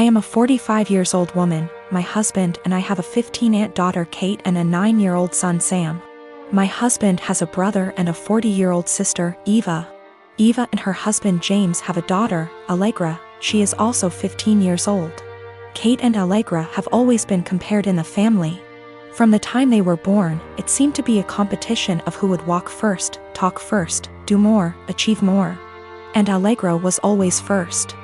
am a 45 years old woman, my husband and I have a 15-aunt daughter Kate and a 9-year-old son Sam. My husband has a brother and a 40-year-old sister, Eva. Eva and her husband James have a daughter, Allegra. She is also 15 years old. Kate and Allegra have always been compared in the family. From the time they were born, it seemed to be a competition of who would walk first, talk first, do more, achieve more. And Allegra was always first.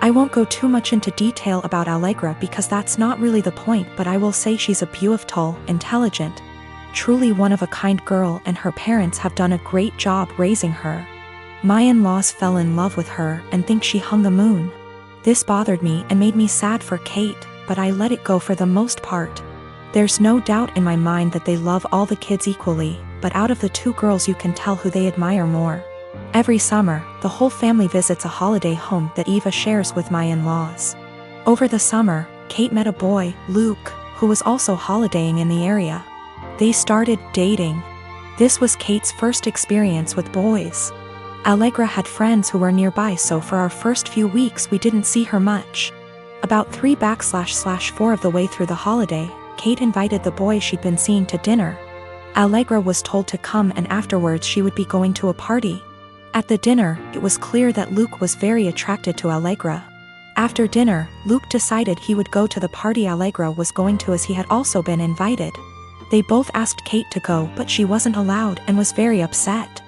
I won't go too much into detail about Allegra because that's not really the point, but I will say she's a beautiful, intelligent, truly one-of-a-kind girl, and her parents have done a great job raising her. My in-laws fell in love with her and think she hung the moon. This bothered me and made me sad for Kate, but I let it go for the most part. There's no doubt in my mind that they love all the kids equally, but out of the two girls you can tell who they admire more. Every summer, the whole family visits a holiday home that Eva shares with my in-laws. Over the summer, Kate met a boy, Luke, who was also holidaying in the area. They started dating. This was Kate's first experience with boys. Allegra had friends who were nearby, so for our first few weeks we didn't see her much. About 3/4 of the way through the holiday, Kate invited the boy she'd been seeing to dinner. Allegra was told to come, and afterwards she would be going to a party. At the dinner, it was clear that Luke was very attracted to Allegra. After dinner, Luke decided he would go to the party Allegra was going to as he had also been invited. They both asked Kate to go, but she wasn't allowed and was very upset.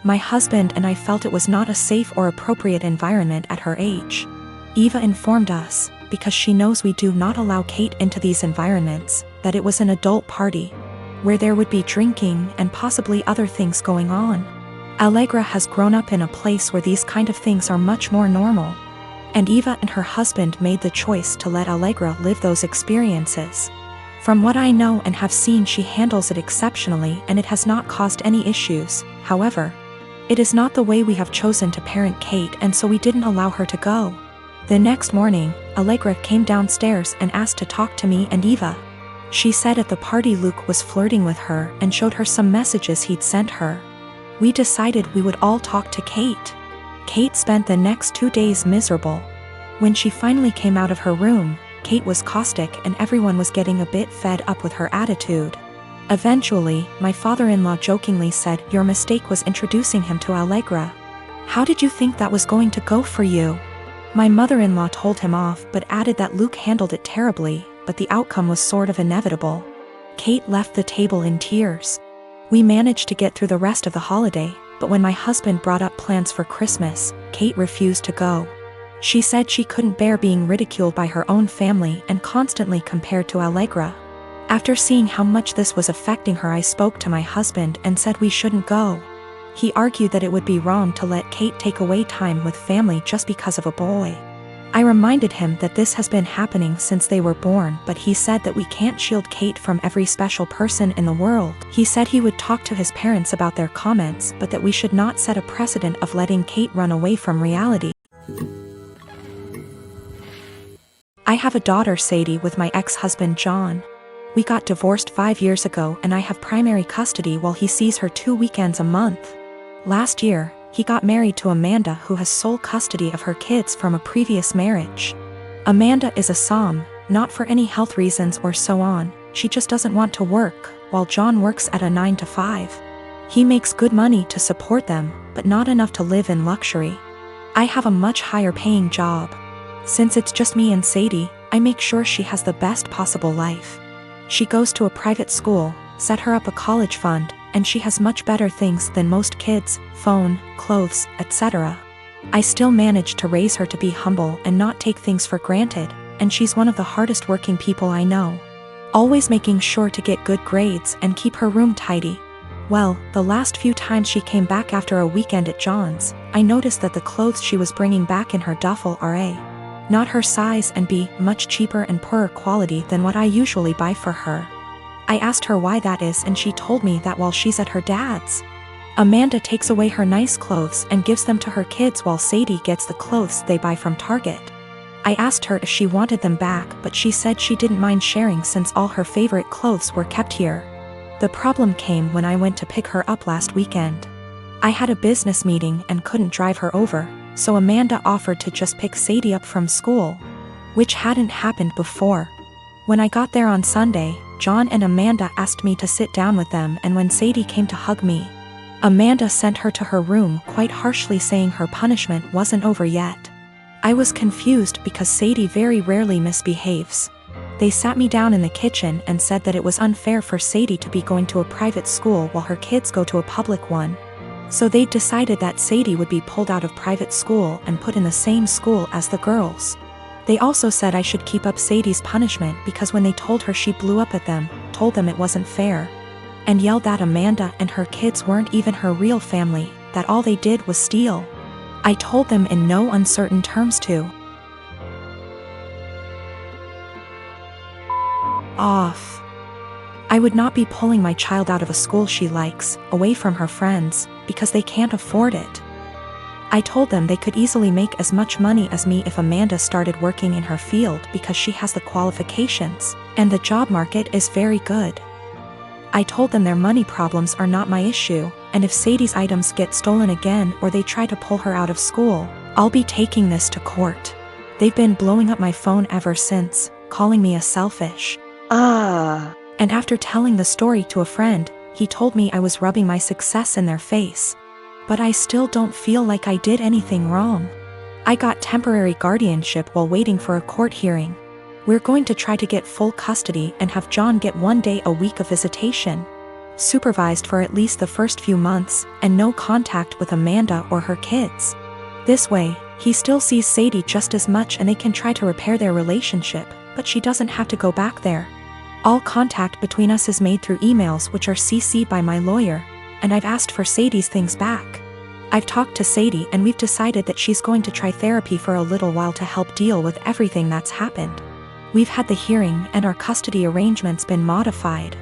My husband and I felt it was not a safe or appropriate environment at her age. Eva informed us, because she knows we do not allow Kate into these environments, that it was an adult party, where there would be drinking and possibly other things going on. Allegra has grown up in a place where these kind of things are much more normal. And Eva and her husband made the choice to let Allegra live those experiences. From what I know and have seen, she handles it exceptionally and it has not caused any issues. However, it is not the way we have chosen to parent Kate, and so we didn't allow her to go. The next morning, Allegra came downstairs and asked to talk to me and Eva. She said at the party Luke was flirting with her and showed her some messages he'd sent her. We decided we would all talk to Kate. Kate spent the next 2 days miserable. When she finally came out of her room, Kate was caustic and everyone was getting a bit fed up with her attitude. Eventually, my father-in-law jokingly said, "Your mistake was introducing him to Allegra. How did you think that was going to go for you?" My mother-in-law told him off but added that Luke handled it terribly, but the outcome was sort of inevitable. Kate left the table in tears. We managed to get through the rest of the holiday, but when my husband brought up plans for Christmas, Kate refused to go. She said she couldn't bear being ridiculed by her own family and constantly compared to Allegra. After seeing how much this was affecting her, I spoke to my husband and said we shouldn't go. He argued that it would be wrong to let Kate take away time with family just because of a boy. I reminded him that this has been happening since they were born, but he said that we can't shield Kate from every special person in the world. He said he would talk to his parents about their comments, but that we should not set a precedent of letting Kate run away from reality. I have a daughter, Sadie, with my ex-husband John. We got divorced 5 years ago and I have primary custody while he sees her 2 weekends a month. Last year, he got married to Amanda, who has sole custody of her kids from a previous marriage. Amanda is a SOM, not for any health reasons or so on, she just doesn't want to work, while John works at a 9 to 5. He makes good money to support them, but not enough to live in luxury. I have a much higher paying job. Since it's just me and Sadie, I make sure she has the best possible life. She goes to a private school, set her up a college fund, and she has much better things than most kids: phone, clothes, etc. I still manage to raise her to be humble and not take things for granted, and she's one of the hardest working people I know. Always making sure to get good grades and keep her room tidy. Well, the last few times she came back after a weekend at John's, I noticed that the clothes she was bringing back in her duffel are A, not her size, and B, much cheaper and poorer quality than what I usually buy for her. I asked her why that is, and she told me that while she's at her dad's, Amanda takes away her nice clothes and gives them to her kids while Sadie gets the clothes they buy from Target. I asked her if she wanted them back, but she said she didn't mind sharing since all her favorite clothes were kept here. The problem came when I went to pick her up last weekend. I had a business meeting and couldn't drive her over, so Amanda offered to just pick Sadie up from school. which hadn't happened before. When I got there on Sunday, John and Amanda asked me to sit down with them, and when Sadie came to hug me, Amanda sent her to her room quite harshly, saying her punishment wasn't over yet. I was confused because Sadie very rarely misbehaves. They sat me down in the kitchen and said that it was unfair for Sadie to be going to a private school while her kids go to a public one. So they decided that Sadie would be pulled out of private school and put in the same school as the girls. They also said I should keep up Sadie's punishment because when they told her, she blew up at them, told them it wasn't fair, and yelled that Amanda and her kids weren't even her real family, that all they did was steal. I told them in no uncertain terms to off. I would not be pulling my child out of a school she likes, away from her friends, because they can't afford it. I told them they could easily make as much money as me if Amanda started working in her field because she has the qualifications, and the job market is very good. I told them their money problems are not my issue, and if Sadie's items get stolen again or they try to pull her out of school, I'll be taking this to court. They've been blowing up my phone ever since, calling me a selfish. And after telling the story to a friend, he told me I was rubbing my success in their face. But I still don't feel like I did anything wrong. I got temporary guardianship while waiting for a court hearing. We're going to try to get full custody and have John get 1 day a week of visitation, supervised for at least the first few months, and no contact with Amanda or her kids. This way, he still sees Sadie just as much and they can try to repair their relationship, but she doesn't have to go back there. All contact between us is made through emails, which are CC'd by my lawyer, and I've asked for Sadie's things back. I've talked to Sadie and we've decided that she's going to try therapy for a little while to help deal with everything that's happened. We've had the hearing and our custody arrangements been modified.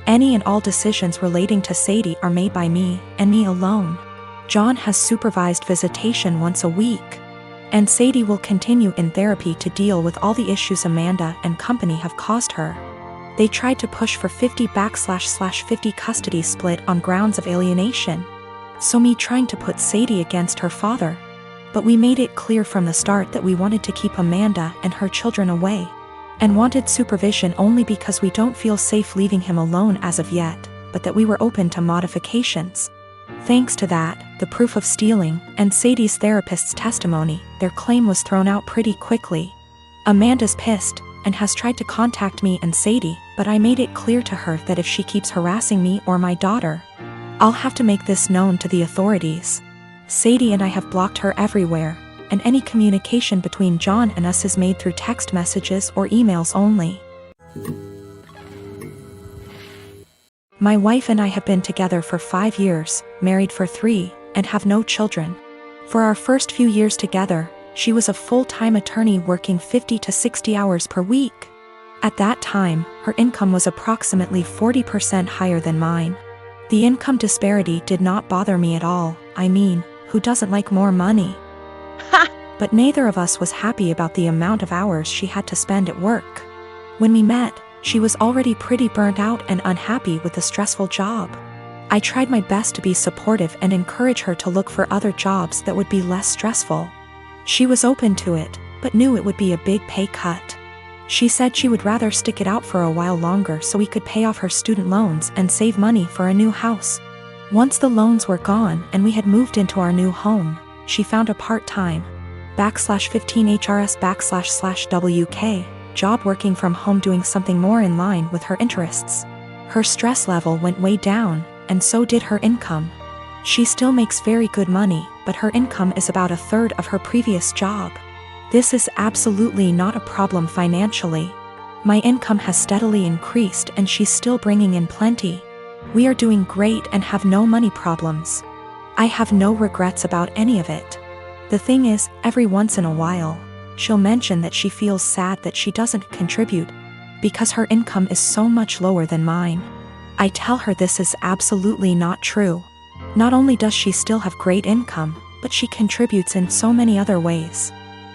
Any and all decisions relating to Sadie are made by me, and me alone. John has supervised visitation once a week. And Sadie will continue in therapy to deal with all the issues Amanda and company have caused her. They tried to push for 50/50 custody split on grounds of alienation. So me trying to put Sadie against her father. But we made it clear from the start that we wanted to keep Amanda and her children away, and wanted supervision only because we don't feel safe leaving him alone as of yet, but that we were open to modifications. Thanks to that, the proof of stealing, and Sadie's therapist's testimony, their claim was thrown out pretty quickly. Amanda's pissed, and has tried to contact me and Sadie, but I made it clear to her that if she keeps harassing me or my daughter, I'll have to make this known to the authorities. Sadie and I have blocked her everywhere, and any communication between John and us is made through text messages or emails only. My wife and I have been together for 5 years, married for 3, and have no children. For our first few years together, she was a full-time attorney working 50 to 60 hours per week. At that time, her income was approximately 40% higher than mine. The income disparity did not bother me at all. I mean, who doesn't like more money? But neither of us was happy about the amount of hours she had to spend at work. When we met, she was already pretty burnt out and unhappy with the stressful job. I tried my best to be supportive and encourage her to look for other jobs that would be less stressful. She was open to it, but knew it would be a big pay cut. She said she would rather stick it out for a while longer so we could pay off her student loans and save money for a new house. Once the loans were gone and we had moved into our new home, she found a part-time /15HRS//WK job working from home, doing something more in line with her interests. Her stress level went way down, and so did her income. She still makes very good money, but her income is about a third of her previous job. This is absolutely not a problem financially. My income has steadily increased and she's still bringing in plenty. We are doing great and have no money problems. I have no regrets about any of it. The thing is, every once in a while, she'll mention that she feels sad that she doesn't contribute because her income is so much lower than mine. I tell her this is absolutely not true. Not only does she still have great income, but she contributes in so many other ways.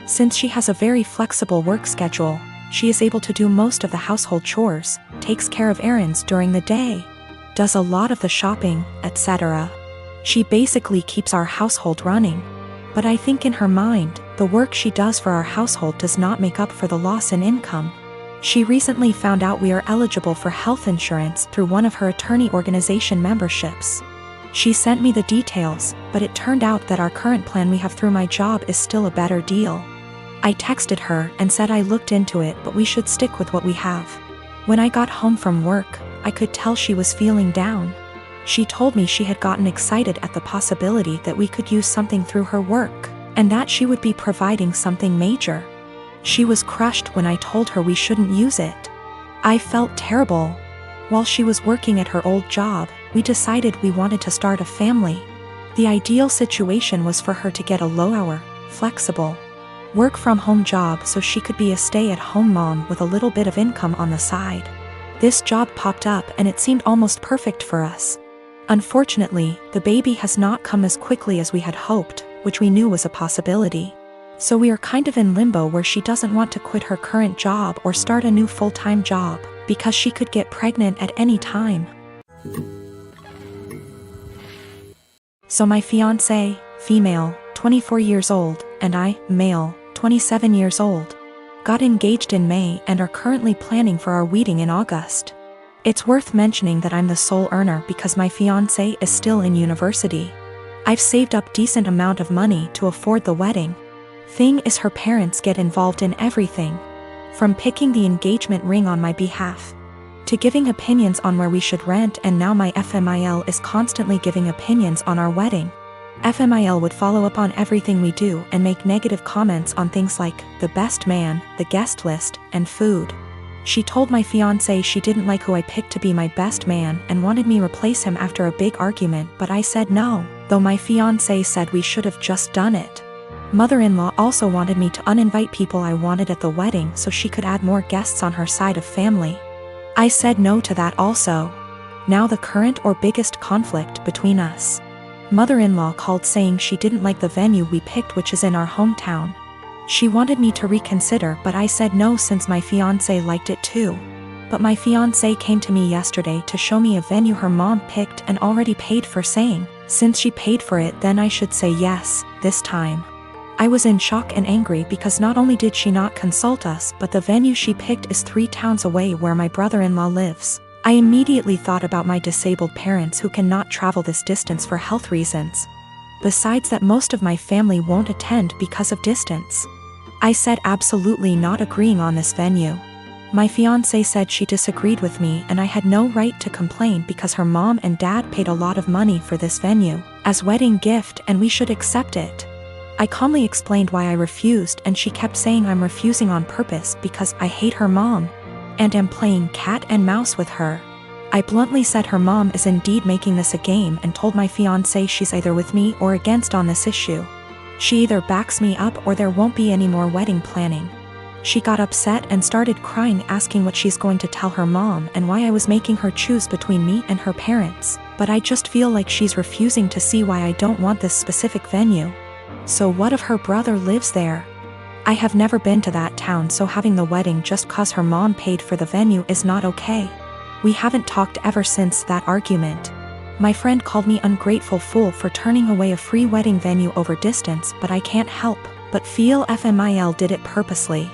Since she has a very flexible work schedule, she is able to do most of the household chores, takes care of errands during the day, does a lot of the shopping, etc. She basically keeps our household running. But I think in her mind, the work she does for our household does not make up for the loss in income. She recently found out we are eligible for health insurance through one of her attorney organization memberships. She sent me the details, but it turned out that our current plan we have through my job is still a better deal. I texted her and said I looked into it, but we should stick with what we have. When I got home from work, I could tell she was feeling down. She told me she had gotten excited at the possibility that we could use something through her work, and that she would be providing something major. She was crushed when I told her we shouldn't use it. I felt terrible. While she was working at her old job, we decided we wanted to start a family. The ideal situation was for her to get a low-hour, flexible, work-from-home job so she could be a stay-at-home mom with a little bit of income on the side. This job popped up and it seemed almost perfect for us. Unfortunately, the baby has not come as quickly as we had hoped, which we knew was a possibility. So we are kind of in limbo where she doesn't want to quit her current job or start a new full-time job, because she could get pregnant at any time. So my fiancé, female, 24 years old, and I, male, 27 years old, got engaged in May and are currently planning for our wedding in August. It's worth mentioning that I'm the sole earner because my fiancé is still in university. I've saved up decent amount of money to afford the wedding. Thing is, her parents get involved in everything, from picking the engagement ring on my behalf, to giving opinions on where we should rent, and now my FMIL is constantly giving opinions on our wedding. FMIL would follow up on everything we do and make negative comments on things like the best man, the guest list, and food. She told my fiancé she didn't like who I picked to be my best man and wanted me replace him after a big argument, but I said no, though my fiancé said we should have just done it. Mother-in-law also wanted me to uninvite people I wanted at the wedding so she could add more guests on her side of family. I said no to that also. Now the current or biggest conflict between us. Mother-in-law called saying she didn't like the venue we picked, which is in our hometown. She wanted me to reconsider, but I said no since my fiancé liked it too. But my fiancé came to me yesterday to show me a venue her mom picked and already paid for, saying, since she paid for it then I should say yes, this time. I was in shock and angry because not only did she not consult us, but the venue she picked is 3 towns away where my brother-in-law lives. I immediately thought about my disabled parents who cannot travel this distance for health reasons. Besides that, most of my family won't attend because of distance. I said absolutely not agreeing on this venue. My fiancé said she disagreed with me and I had no right to complain because her mom and dad paid a lot of money for this venue as wedding gift and we should accept it. I calmly explained why I refused, and she kept saying I'm refusing on purpose because I hate her mom and am playing cat and mouse with her. I bluntly said her mom is indeed making this a game and told my fiancé she's either with me or against on this issue. She either backs me up or there won't be any more wedding planning. She got upset and started crying, asking what she's going to tell her mom and why I was making her choose between me and her parents, but I just feel like she's refusing to see why I don't want this specific venue. So what if her brother lives there? I have never been to that town, so having the wedding just cause her mom paid for the venue is not okay. We haven't talked ever since that argument. My friend called me ungrateful fool for turning away a free wedding venue over distance, but I can't help but feel FMIL did it purposely.